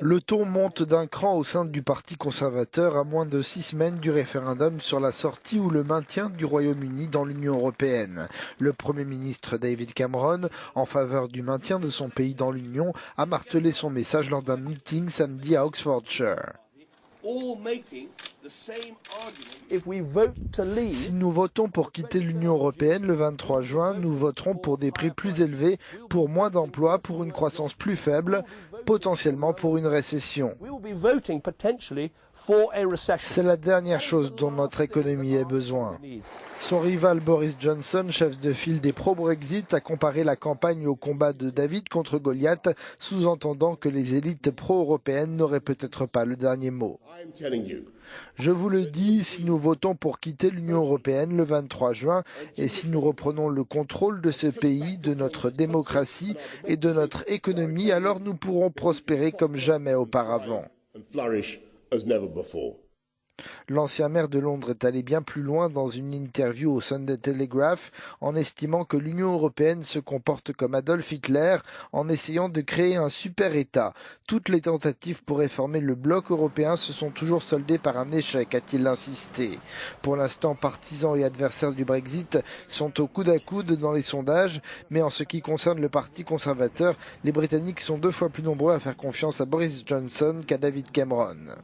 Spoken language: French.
Le ton monte d'un cran au sein du Parti conservateur à moins de 6 semaines du référendum sur la sortie ou le maintien du Royaume-Uni dans l'Union européenne. Le Premier ministre David Cameron, en faveur du maintien de son pays dans l'Union, a martelé son message lors d'un meeting samedi à Oxfordshire. Si nous votons pour quitter l'Union européenne le 23 juin, nous voterons pour des prix plus élevés, pour moins d'emplois, pour une croissance plus faible, potentiellement pour une récession. C'est la dernière chose dont notre économie ait besoin. Son rival Boris Johnson, chef de file des pro-Brexit, a comparé la campagne au combat de David contre Goliath, sous-entendant que les élites pro-européennes n'auraient peut-être pas le dernier mot. Je vous le dis, si nous votons pour quitter l'Union européenne le 23 juin et si nous reprenons le contrôle de ce pays, de notre démocratie et de notre économie, alors nous pourrons prospérer comme jamais auparavant. L'ancien maire de Londres est allé bien plus loin dans une interview au Sunday Telegraph en estimant que l'Union européenne se comporte comme Adolf Hitler en essayant de créer un super-État. Toutes les tentatives pour réformer le bloc européen se sont toujours soldées par un échec, a-t-il insisté. Pour l'instant, partisans et adversaires du Brexit sont au coude à coude dans les sondages, mais en ce qui concerne le Parti conservateur, les Britanniques sont 2 fois plus nombreux à faire confiance à Boris Johnson qu'à David Cameron.